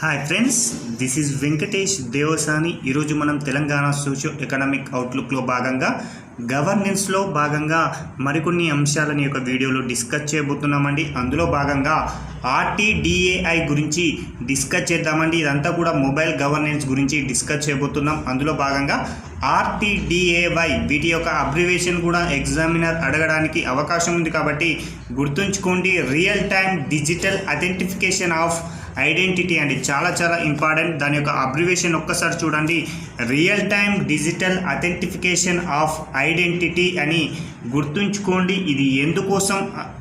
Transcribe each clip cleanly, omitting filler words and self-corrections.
Hi friends, this is Venkatesh Devasani. ఈరోజు మనం Telangana socio economic అవుట్లుక్లో భాగంగా గవర్నెన్స్లో భాగంగా మరికొన్ని అంశాలని యొక్క వీడియోలో డిస్కస్ చేయబోతున్నామండి. అందులో భాగంగా ఆర్టీడీఏఐ గురించి డిస్కస్ చేద్దామండి. ఇదంతా కూడా మొబైల్ గవర్నెన్స్ గురించి డిస్కస్ చేయబోతున్నాం. అందులో భాగంగా ఆర్టీడీఏవై వీటి యొక్క అబ్రివేషన్ కూడా ఎగ్జామినర్ అడగడానికి అవకాశం ఉంది కాబట్టి గుర్తుంచుకోండి. Real time digital identification of identity అండి, చాలా ఇంపార్టెంట్. దాని యొక్క అబ్రివేషన్ ఒక్కసారి చూడండి, real time digital identification of identity అని గుర్తుంచుకోండి. ఇది ఎందుకోసం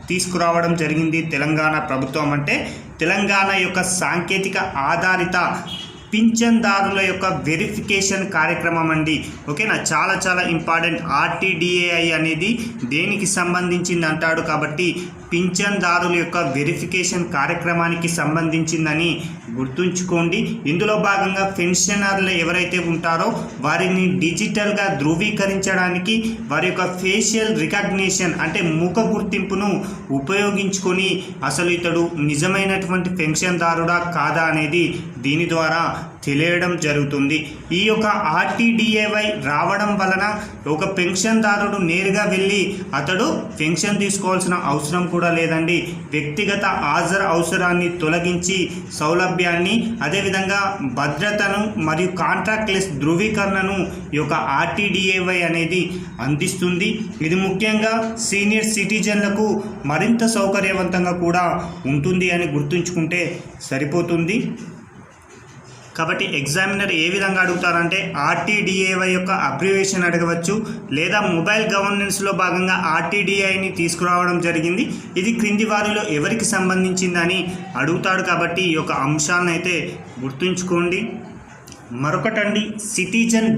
తీసుకురావడం జరిగింది తెలంగాణ ప్రభుత్వం అంటే తెలంగాణ యొక్క సాంకేతిక ఆధారిత పింఛన్దారుల యొక్క వెరిఫికేషన్ కార్యక్రమం అండి. ఓకేనా, చాలా ఇంపార్టెంట్. ఆర్టీడీఏఐ అనేది దేనికి సంబంధించింది అంటాడు కాబట్టి పింఛన్దారుల యొక్క వెరిఫికేషన్ కార్యక్రమానికి సంబంధించిందని గుర్తుంచుకోండి. ఇందులో భాగంగా పెన్షనర్లు ఎవరైతే ఉంటారో వారిని డిజిటల్గా ధృవీకరించడానికి వారి యొక్క ఫేషియల్ రికగ్నిషన్ అంటే ముఖ గుర్తింపును ఉపయోగించుకొని అసలు ఇతడు నిజమైనటువంటి పెన్షన్దారుడా కాదా అనేది దీని ద్వారా తెలియడం జరుగుతుంది. ఈ యొక్క ఆర్టీడీఏవై రావడం వలన ఒక పెన్షన్దారుడు నేరుగా వెళ్ళి అతడు పెన్షన్ తీసుకోవాల్సిన అవసరం కూడా లేదండి. వ్యక్తిగత హాజరు అవసరాన్ని తొలగించి సౌలభ్యాన్ని, అదేవిధంగా భద్రతను మరియు కాంట్రాక్ట్లెస్ ధృవీకరణను ఈ యొక్క ఆర్టీడీఏవై అనేది అందిస్తుంది. ఇది ముఖ్యంగా సీనియర్ సిటిజన్లకు మరింత సౌకర్యవంతంగా కూడా ఉంటుంది అని గుర్తుంచుకుంటే సరిపోతుంది. కాబట్టి ఎగ్జామినర్ ఏ విధంగా అడుగుతారంటే ఆర్టీడీఏవై యొక్క అబ్రివేషన్ అడగవచ్చు, లేదా మొబైల్ గవర్నెన్స్లో భాగంగా ఆర్టీడీఐని తీసుకురావడం జరిగింది, ఇది క్రింది వారిలో ఎవరికి సంబంధించిందని అడుగుతాడు. కాబట్టి ఈ యొక్క అంశాలను అయితే గుర్తుంచుకోండి. మరొకటండి సిటిజన్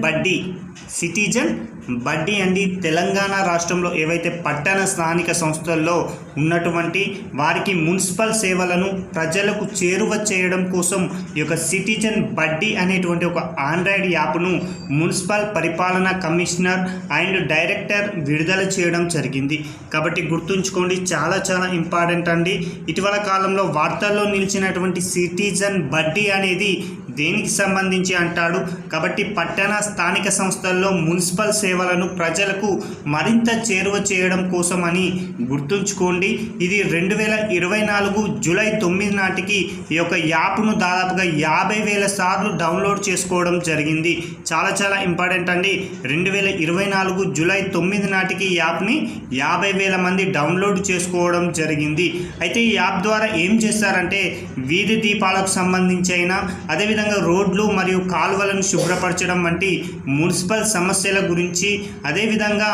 బడ్డీ అండి. తెలంగాణ రాష్ట్రంలో ఏవైతే పట్టణ స్థానిక సంస్థల్లో ఉన్నటువంటి వారికి మున్సిపల్ సేవలను ప్రజలకు చేరువ చేయడం కోసం ఈ యొక్క సిటిజన్ బడ్డీ అనేటువంటి ఒక ఆండ్రాయిడ్ యాప్ను మున్సిపల్ పరిపాలనా కమిషనర్ అండ్ డైరెక్టర్ విడుదల చేయడం జరిగింది. కాబట్టి గుర్తుంచుకోండి, చాలా ఇంపార్టెంట్ అండి. ఇటీవల కాలంలో వార్తల్లో నిలిచినటువంటి సిటిజన్ బడ్డీ అనేది దేనికి సంబంధించి అంటాడు కాబట్టి పట్టణ స్థానిక సంస్థల్లో మున్సిపల్ సేవలను ప్రజలకు మరింత చేరువ చేయడం కోసం అని గుర్తుంచుకోండి. ఇది 2024 జూలై 9 నాటికి ఈ యొక్క యాప్ను దాదాపుగా 50,000 సార్లు డౌన్లోడ్ చేసుకోవడం జరిగింది. చాలా ఇంపార్టెంట్ అండి. 2024 జూలై 9 నాటికి ఈ యాప్ని 50,000 మంది డౌన్లోడ్ చేసుకోవడం జరిగింది. అయితే ఈ యాప్ ద్వారా ఏం చేస్తారంటే వీధి దీపాలకు సంబంధించి అయినా, అదేవిధంగా రోడ్లు మరియు కాలువలను శుభ్రపరచడం వంటి మున్సిపల్ సమస్యల గురించి, అదేవిధంగా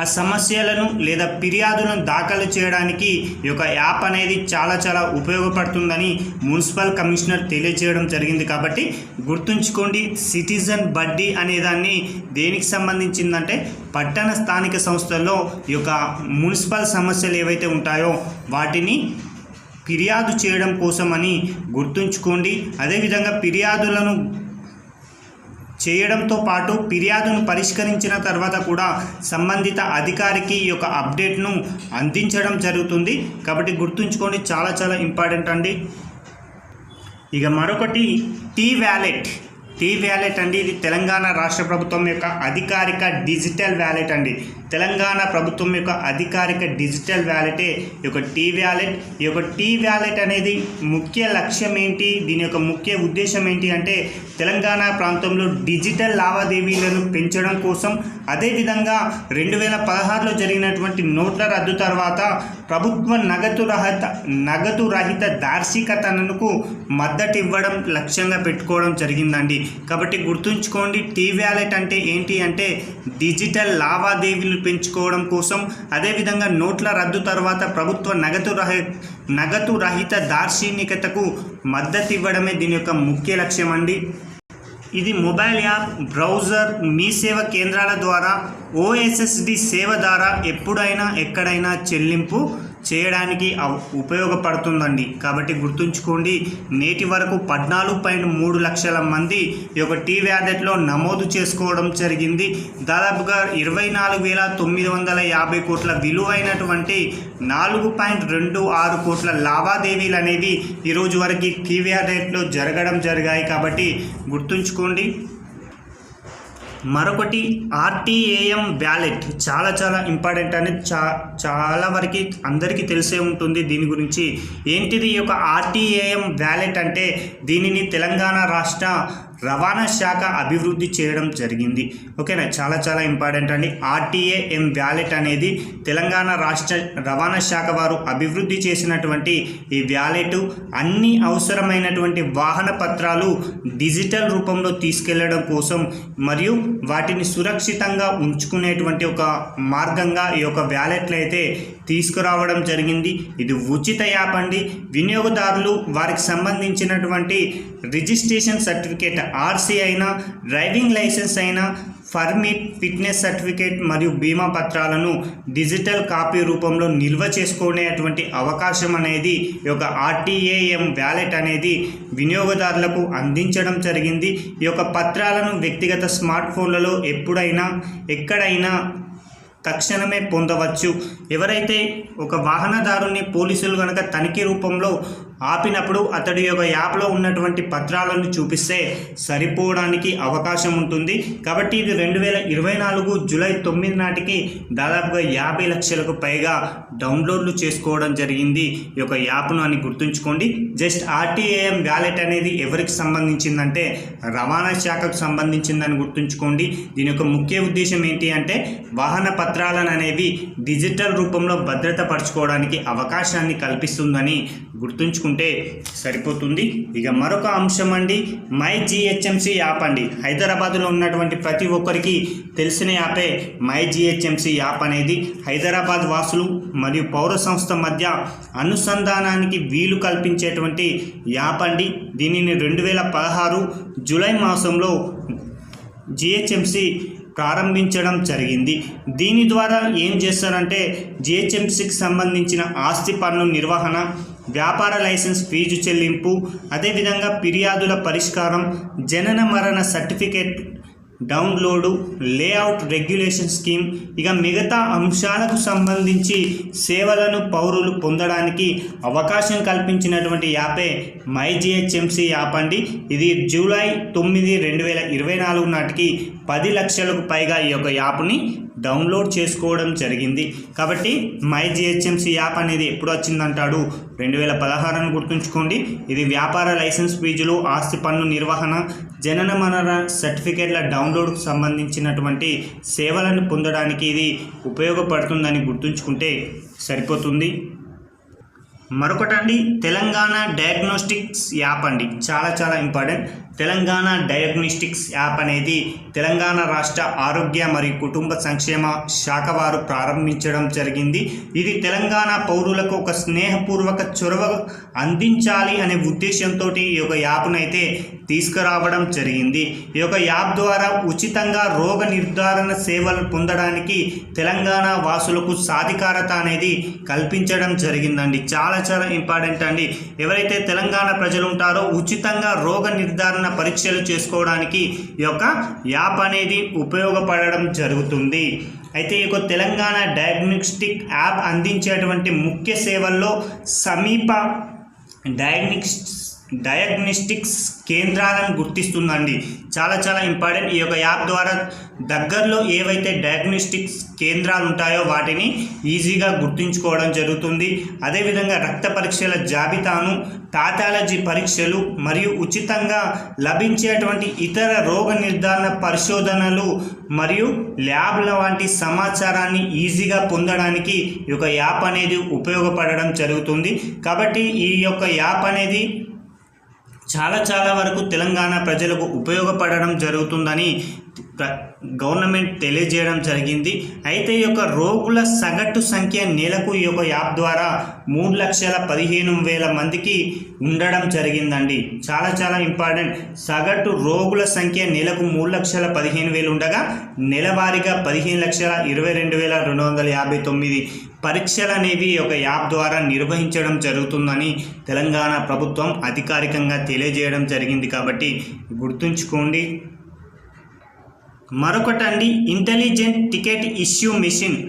ఆ సమస్యలను లేదా ఫిర్యాదులను దాఖలు చేయడానికి ఈ యొక్క యాప్ అనేది చాలా ఉపయోగపడుతుందని మున్సిపల్ కమిషనర్ తెలియజేయడం జరిగింది. కాబట్టి గుర్తుంచుకోండి, సిటిజన్ బడ్డీ అనేదాన్ని దేనికి సంబంధించిందంటే పట్టణ స్థానిక సంస్థల్లో ఈ యొక్క మున్సిపల్ సమస్యలు ఏవైతే ఉంటాయో వాటిని ఫిర్యాదు చేయడం కోసమని గుర్తుంచుకోండి. అదేవిధంగా ఫిర్యాదులను చేయడంతో పాటు ఫిర్యాదును పరిష్కరించిన తర్వాత కూడా సంబంధిత అధికారికి ఈ యొక్క అప్డేట్ను అందించడం జరుగుతుంది. కాబట్టి గుర్తుంచుకోండి, చాలా ఇంపార్టెంట్ అండి. ఇక మరొకటి టీ వ్యాలెట్ అండి. ఇది తెలంగాణ రాష్ట్ర ప్రభుత్వం యొక్క అధికారిక డిజిటల్ వ్యాలెట్ అండి. తెలంగాణ ప్రభుత్వం యొక్క అధికారిక డిజిటల్ వ్యాలెటే ఈ యొక్క టీ వ్యాలెట్. ఈ యొక్క టీ వ్యాలెట్ అనేది ముఖ్య లక్ష్యం ఏంటి, దీని యొక్క ముఖ్య ఉద్దేశం ఏంటి అంటే తెలంగాణ ప్రాంతంలో డిజిటల్ లావాదేవీలను పెంచడం కోసం, అదేవిధంగా 2016లో జరిగినటువంటి నోట్ల రద్దు తర్వాత ప్రభుత్వ నగదు రహిత దార్శికతనకు మద్దతు ఇవ్వడం లక్ష్యంగా పెట్టుకోవడం జరిగిందండి. కాబట్టి గుర్తుంచుకోండి, టీ వ్యాలెట్ అంటే ఏంటి అంటే డిజిటల్ లావాదేవీలు పెంచుకోవడం కోసం, అదేవిధంగా నోట్ల రద్దు తర్వాత ప్రభుత్వ నగదు రహిత దార్శనికతకు మద్దతు ఇవ్వడమే దీని యొక్క ముఖ్య లక్ష్యం అండి. ఇది మొబైల్ యాప్, బ్రౌజర్, మీ సేవ కేంద్రాల ద్వారా OSSD సేవ ద్వారా ఎప్పుడైనా ఎక్కడైనా చెల్లింపు చేయడానికి ఉపయోగపడుతుందండి. కాబట్టి గుర్తుంచుకోండి, నేటి వరకు 14.3 లక్షల మంది ఈ యొక్క టీ వ్యాలెట్లో నమోదు చేసుకోవడం జరిగింది. దాదాపుగా 24,950 కోట్ల విలువైనటువంటి 4.26 కోట్ల లావాదేవీలు అనేవి ఈరోజు వరకు టీ వ్యాలెట్లో జరిగాయి. కాబట్టి గుర్తుంచుకోండి. మరొకటి ఆర్టీఏఎం వ్యాలెట్ చాలా ఇంపార్టెంట్ అనేది చాలా వరకు అందరికీ తెలిసే ఉంటుంది. దీని గురించి ఏంటిది ఈ యొక్క ఆర్టీఏఎం వ్యాలెట్ అంటే దీనిని తెలంగాణ రాష్ట్ర రవాణా శాఖ అభివృద్ధి చేయడం జరిగింది. ఓకేనా, చాలా ఇంపార్టెంట్ అండి. ఆర్టీఏఎం వ్యాలెట్ అనేది తెలంగాణ రాష్ట్ర రవాణా శాఖ వారు అభివృద్ధి చేసినటువంటి ఈ వ్యాలెట్ అన్ని అవసరమైనటువంటి వాహన పత్రాలు డిజిటల్ రూపంలో తీసుకెళ్లడం కోసం మరియు వాటిని సురక్షితంగా ఉంచుకునేటువంటి ఒక మార్గంగా ఈ యొక్క వ్యాలెట్లు అయితే తీసుకురావడం జరిగింది. ఇది ఉచిత యాప్ అండి. వినియోగదారులు వారికి సంబంధించినటువంటి రిజిస్ట్రేషన్ సర్టిఫికేట్ ఆర్సీ అయినా, డ్రైవింగ్ లైసెన్స్ అయినా, పర్మిట్, ఫిట్నెస్ సర్టిఫికేట్ మరియు బీమా పత్రాలను డిజిటల్ కాపీ రూపంలో నిల్వ చేసుకునేటువంటి అవకాశం అనేది ఈ యొక్క ఆర్టీఏఎం వ్యాలెట్ అనేది వినియోగదారులకు అందించడం జరిగింది. ఈ యొక్క పత్రాలను వ్యక్తిగత స్మార్ట్ ఫోన్లలో ఎప్పుడైనా ఎక్కడైనా తక్షణమే పొందవచ్చు. ఎవరైతే ఒక వాహనదారుని పోలీసులు కనుక తనిఖీ రూపంలో ఆపినప్పుడు అతడి యొక్క యాప్లో ఉన్నటువంటి పత్రాలను చూపిస్తే సరిపోవడానికి అవకాశం ఉంటుంది. కాబట్టి ఇది 2024 జూలై 9 నాటికి దాదాపుగా 50 లక్షలకు పైగా డౌన్లోడ్లు చేసుకోవడం జరిగింది ఈ యొక్క యాప్ను అని గుర్తుంచుకోండి. జస్ట్ ఆర్టీఏఎం వ్యాలెట్ అనేది ఎవరికి సంబంధించిందంటే రవాణా శాఖకు సంబంధించిందని గుర్తుంచుకోండి. దీని యొక్క ముఖ్య ఉద్దేశం ఏంటి అంటే వాహన పత్రాలను అనేవి డిజిటల్ రూపంలో భద్రతపరచుకోవడానికి అవకాశాన్ని కల్పిస్తుందని గుర్తుంచుకుంటే సరిపోతుంది. ఇక మరొక అంశం అండి, మై జిహెచ్ఎంసి యాప్ అండి. హైదరాబాద్లో ఉన్నటువంటి ప్రతి ఒక్కరికి తెలిసిన యాపే మై జిహెచ్ఎంసి యాప్ అనేది. హైదరాబాద్ వాసులు మరియు పౌర సంస్థ మధ్య అనుసంధానానికి వీలు కల్పించేటువంటి యాప్ అండి. దీనిని 2016 జూలై మాసంలో జిహెచ్ఎంసి ప్రారంభించడం జరిగింది. దీని ద్వారా ఏం చేస్తారంటే జిహెచ్ఎంసికి సంబంధించిన ఆస్తి పన్ను నిర్వహణ, వ్యాపార లైసెన్స్ ఫీజు చెల్లింపు, అదేవిధంగా ఫిర్యాదుల పరిష్కారం, జనన మరణ certificate download, layout regulation scheme, ఇక మిగతా అంశాలకు సంబంధించి సేవలను పౌరులు పొందడానికి అవకాశం కల్పించినటువంటి యాపే మై జిహెచ్ఎంసి యాప్ అండి. ఇది జూలై 9, 2024 నాటికి 10 లక్షలకు పైగా ఈ యొక్క యాప్ని డౌన్లోడ్ చేసుకోవడం జరిగింది. కాబట్టి మై జిహెచ్ఎంసి యాప్ అనేది ఎప్పుడు వచ్చిందంటాడు 2016 అని గుర్తుంచుకోండి. ఇది వ్యాపార లైసెన్స్ ఫీజులు, ఆస్తి పన్ను నిర్వహణ, జనన మరణ సర్టిఫికేట్ల డౌన్లోడ్కు సంబంధించినటువంటి సేవలను పొందడానికి ఇది ఉపయోగపడుతుందని గుర్తుంచుకుంటే సరిపోతుంది. మరొకటండి తెలంగాణ డయాగ్నోస్టిక్స్ యాప్ అండి. చాలా ఇంపార్టెంట్. తెలంగాణ డయాగ్నోస్టిక్స్ యాప్ అనేది తెలంగాణ రాష్ట్ర ఆరోగ్య మరియు కుటుంబ సంక్షేమ శాఖ వారు ప్రారంభించడం జరిగింది. ఇది తెలంగాణ పౌరులకు ఒక స్నేహపూర్వక చొరవ అందించాలి అనే ఉద్దేశంతో ఈ యొక్క యాప్ను అయితే తీసుకురావడం జరిగింది. ఈ యొక్క యాప్ ద్వారా ఉచితంగా రోగ నిర్ధారణ సేవలు పొందడానికి తెలంగాణ వాసులకు సాధికారత అనేది కల్పించడం జరిగిందండి. చాలా ఇంపార్టెంట్ అండి. ఎవరైతే తెలంగాణ ప్రజలు ఉంటారో ఉచితంగా రోగ నిర్ధారణ పరీక్షలు చేసుకోవడానికి ఈ యొక్క యాప్ అనేది ఉపయోగపడడం జరుగుతుంది. అయితే ఈ యొక్క తెలంగాణ డయాగ్నోస్టిక్ యాప్ అందించేటువంటి ముఖ్య సేవల్లో సమీప డయాగ్నోస్టిక్స్ కేంద్రాలను గుర్తిస్తుందండి. చాలా ఇంపార్టెంట్. ఈ యొక్క యాప్ ద్వారా దగ్గరలో ఏవైతే డయాగ్నోస్టిక్స్ కేంద్రాలు ఉంటాయో వాటిని ఈజీగా గుర్తుంచుకోవడం జరుగుతుంది. అదేవిధంగా రక్త పరీక్షల జాబితాను, పాథాలజీ పరీక్షలు మరియు ఉచితంగా లభించేటువంటి ఇతర రోగ నిర్ధారణ పరిశోధనలు మరియు ల్యాబ్ల వంటి సమాచారాన్ని ఈజీగా పొందడానికి ఈ యొక్క యాప్ అనేది ఉపయోగపడడం జరుగుతుంది. కాబట్టి ఈ యొక్క యాప్ అనేది చాలా వరకు తెలంగాణ ప్రజలకు ఉపయోగపడడం జరుగుతుందని గవర్నమెంట్ తెలియజేయడం జరిగింది. అయితే ఈ యొక్క రోగుల సగటు సంఖ్య నెలకు ఈ యొక్క యాప్ ద్వారా 3,15,000 మందికి ఉండడం జరిగిందండి. చాలా ఇంపార్టెంట్. సగటు రోగుల సంఖ్య నెలకు 3,15,000 ఉండగా నెలవారీగా 15,22,259 పరీక్షలు అనేవి ఒక యాప్ ద్వారా నిర్వహించడం జరుగుతుందని తెలంగాణ ప్రభుత్వం అధికారికంగా తెలియజేయడం జరిగింది. కాబట్టి గుర్తుంచుకోండి. మరొకటండి, ఇంటెలిజెంట్ టికెట్ ఇష్యూ మెషిన్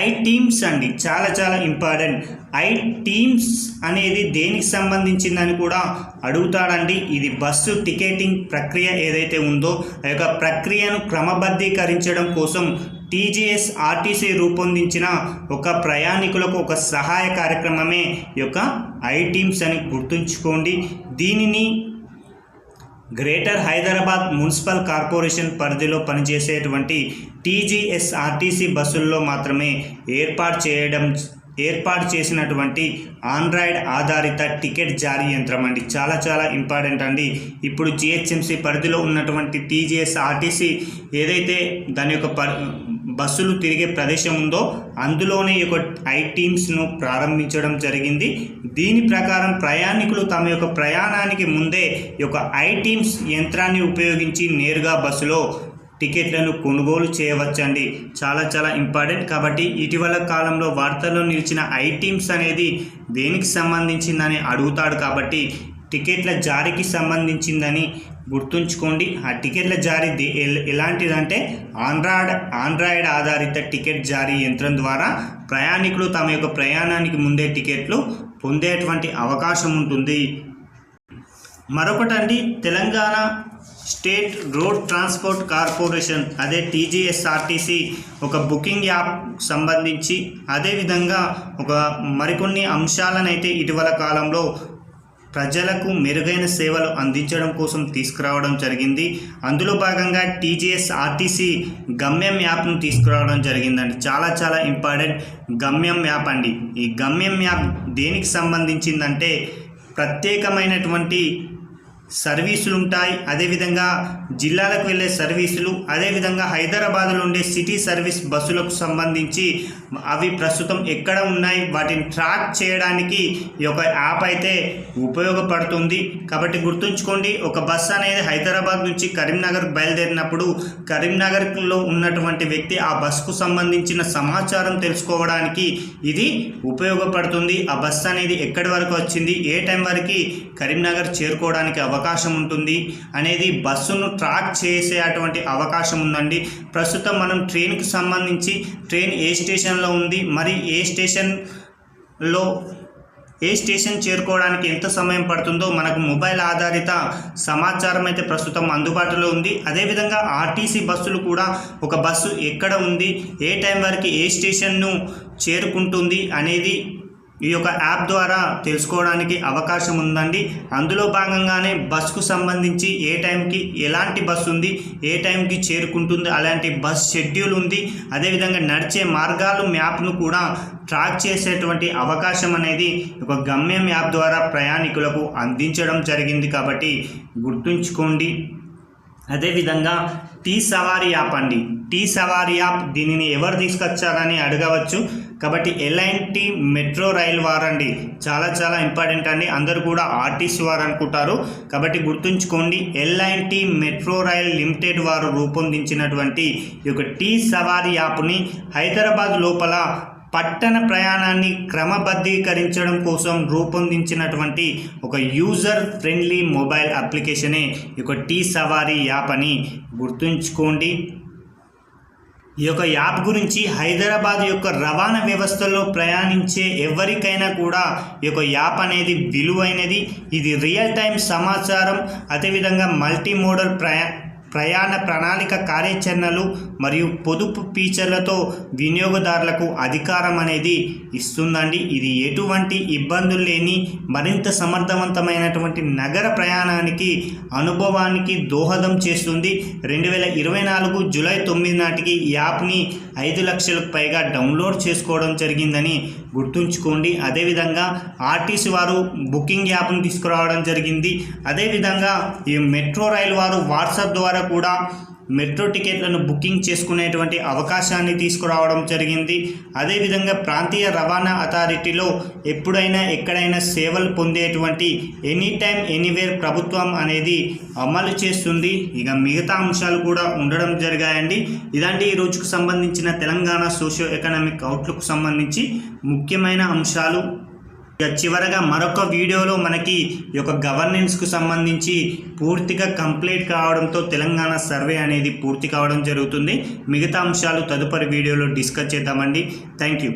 ఐటీమ్స్ అండి, చాలా ఇంపార్టెంట్. ఐటీమ్స్ అనేది దేనికి సంబంధించిందని కూడా అడుగుతాడండి. ఇది బస్సు టికెటింగ్ ప్రక్రియ ఏదైతే ఉందో ఆ యొక్క ప్రక్రియను క్రమబద్ధీకరించడం కోసం టీజీఎస్ ఆర్టీసీ రూపొందించిన ఒక ప్రయాణికులకు ఒక సహాయ కార్యక్రమమే ఈ యొక్క ఐటీమ్స్ అని గుర్తుంచుకోండి. దీనిని గ్రేటర్ హైదరాబాద్ మున్సిపల్ కార్పొరేషన్ పరిధిలో పనిచేసేటువంటి టీజీఎస్ ఆర్టీసీ బస్సుల్లో మాత్రమే ఏర్పాటు చేసినటువంటి ఆండ్రాయిడ్ ఆధారిత టికెట్ జారీ యంత్రం అండి. చాలా ఇంపార్టెంట్ అండి. ఇప్పుడు జిహెచ్ఎంసీ పరిధిలో ఉన్నటువంటి టీజీఎస్ ఆర్టీసీ ఏదైతే దాని యొక్క బస్సులు తిరిగే ప్రదేశం ఉందో అందులోనే ఈ యొక్క ఐటీమ్స్ను ప్రారంభించడం జరిగింది. దీని ప్రకారం ప్రయాణికులు తమ యొక్క ప్రయాణానికి ముందే ఈ యొక్క ఐటీమ్స్ యంత్రాన్ని ఉపయోగించి నేరుగా బస్సులో టికెట్లను కొనుగోలు చేయవచ్చండి. చాలా ఇంపార్టెంట్. కాబట్టి ఇటీవల కాలంలో వార్తల్లో నిలిచిన ఐటీమ్స్ అనేది దేనికి సంబంధించిందని అడుగుతాడు. కాబట్టి టికెట్ల జారీకి సంబంధించిందని గుర్తుంచుకోండి. ఆ టికెట్ల జారీ ఎలాంటిదంటే ఆండ్రాయిడ్ ఆధారిత టికెట్ జారీ యంత్రం ద్వారా ప్రయాణికులు తమ యొక్క ప్రయాణానికి ముందే టికెట్లు పొందేటువంటి అవకాశం ఉంటుంది. మరొకటండి, Telangana state road transport corporation అదే టీజీఎస్ఆర్టీసీ ఒక బుకింగ్ యాప్ సంబంధించి అదేవిధంగా ఒక మరికొన్ని అంశాలనైతే ఇటీవల కాలంలో ప్రజలకు మెరుగైన సేవలు అందించడం కోసం తీసుకురావడం జరిగింది. అందులో భాగంగా టీజీఎస్ఆర్టీసీ గమ్యం యాప్ను తీసుకురావడం జరిగిందండి. చాలా ఇంపార్టెంట్ గమ్యం యాప్ అండి. ఈ గమ్యం యాప్ దేనికి సంబంధించిందంటే ప్రత్యేకమైనటువంటి సర్వీసులు ఉంటాయి. అదేవిధంగా జిల్లాలకు వెళ్ళే సర్వీసులు, అదేవిధంగా హైదరాబాద్లో ఉండే సిటీ సర్వీస్ బస్సులకు సంబంధించి అవి ప్రస్తుతం ఎక్కడ ఉన్నాయి వాటిని ట్రాక్ చేయడానికి ఈ యొక్క యాప్ అయితే ఉపయోగపడుతుంది. కాబట్టి గుర్తుంచుకోండి, ఒక బస్సు అనేది హైదరాబాద్ నుంచి కరీంనగర్ బయలుదేరినప్పుడు కరీంనగర్లో ఉన్నటువంటి వ్యక్తి ఆ బస్సుకు సంబంధించిన సమాచారం తెలుసుకోవడానికి ఇది ఉపయోగపడుతుంది. ఆ బస్సు అనేది ఎక్కడి వరకు వచ్చింది, ఏ టైం వరకు కరీంనగర్ చేరుకోవడానికి అవకాశం ఉంటుంది అనేది బస్సును ట్రాక్ చేసే అటువంటి అవకాశం ఉందండి. ప్రస్తుతం మనం ట్రైన్కి సంబంధించి ట్రైన్ ఏ స్టేషన్లో ఉంది, మరి ఏ స్టేషన్ చేరుకోవడానికి ఎంత సమయం పడుతుందో మనకు మొబైల్ ఆధారిత సమాచారం అయితే ప్రస్తుతం అందుబాటులో ఉంది. అదేవిధంగా ఆర్టీసీ బస్సులు కూడా ఒక బస్సు ఎక్కడ ఉంది, ఏ టైం వరకు ఏ స్టేషన్ను చేరుకుంటుంది అనేది ఈ యొక్క యాప్ ద్వారా తెలుసుకోవడానికి అవకాశం ఉందండి. అందులో భాగంగానే బస్సుకు సంబంధించి ఏ టైంకి ఎలాంటి బస్సు ఉంది, ఏ టైంకి చేరుకుంటుంది, అలాంటి బస్ షెడ్యూల్ ఉంది. అదేవిధంగా నడిచే మార్గాలు మ్యాప్ను కూడా ట్రాక్ చేసేటువంటి అవకాశం అనేది ఒక గమ్యం యాప్ ద్వారా ప్రయాణికులకు అందించడం జరిగింది. కాబట్టి గుర్తుంచుకోండి. అదేవిధంగా టీ సవారీ యాప్ అండి. టీ సవారీ యాప్ దీనిని ఎవరు తీసుకొచ్చారని అడగవచ్చు. కాబట్టి ఎల్ఐఎన్టీ మెట్రో రైల్ వారండి. చాలా ఇంపార్టెంట్ అండి. అందరూ కూడా ఆర్టీసీ వారు అనుకుంటారు. కాబట్టి గుర్తుంచుకోండి, ఎల్ఐఎన్టీ మెట్రో రైల్ లిమిటెడ్ వారు రూపొందించినటువంటి ఈ యొక్క టీ సవారీ యాప్ని హైదరాబాద్ లోపల పట్టణ ప్రయాణాన్ని క్రమబద్ధీకరించడం కోసం రూపొందించినటువంటి ఒక యూజర్ ఫ్రెండ్లీ మొబైల్ అప్లికేషనే ఈ యొక్క టీ సవారీ యాప్ అని గుర్తుంచుకోండి. ఈ యొక్క యాప్ గురించి హైదరాబాద్ యొక్క రవాణా వ్యవస్థలో ప్రయాణించే ఎవరికైనా కూడా ఈ యొక్క యాప్ అనేది విలువైనది. ఇది రియల్ టైం సమాచారం, అదేవిధంగా మల్టీ మోడల్ ప్రయాణ ప్రణాళిక కార్యాచరణలు మరియు పొదుపు ఫీచర్లతో వినియోగదారులకు అధికారం అనేది ఇస్తుందండి. ఇది ఎటువంటి ఇబ్బందులు లేని మరింత సమర్థవంతమైనటువంటి నగర ప్రయాణానికి అనుభవానికి దోహదం చేస్తుంది. 2024 జూలై 9 నాటికి ఈ యాప్ని 5 లక్షలకు పైగా డౌన్లోడ్ చేసుకోవడం జరిగిందని గుర్తుంచుకోండి. అదేవిధంగా ఆర్టీసీ వారు బుకింగ్ యాప్ను తీసుకురావడం జరిగింది. అదేవిధంగా ఈ మెట్రో రైల్ వారు వాట్సాప్ ద్వారా కూడా మెట్రో టికెట్లను బుకింగ్ చేసుకునేటువంటి అవకాశాన్ని తీసుకురావడం జరిగింది. అదేవిధంగా ప్రాంతీయ రవాణా అథారిటీలో ఎప్పుడైనా ఎక్కడైనా సేవలు పొందేటువంటి ఎనీ టైం ఎనీవేర్ ప్రభుత్వం అనేది అమలు చేస్తుంది. ఇక మిగతా అంశాలు కూడా ఉండడం జరిగాయండి. ఇలాంటి ఈ రోజుకు సంబంధించిన తెలంగాణ సోషియో ఎకనామిక్ అవుట్లుక్ సంబంధించి ముఖ్యమైన అంశాలు. ఇక చివరగా మరొక వీడియోలో మనకి ఈ యొక్క గవర్నెన్స్కు సంబంధించి పూర్తిగా కంప్లీట్ కావడంతో తెలంగాణ సర్వే అనేది పూర్తి కావడం జరుగుతుంది. మిగతా అంశాలు తదుపరి వీడియోలో డిస్కస్ చేద్దామండి. Thank you.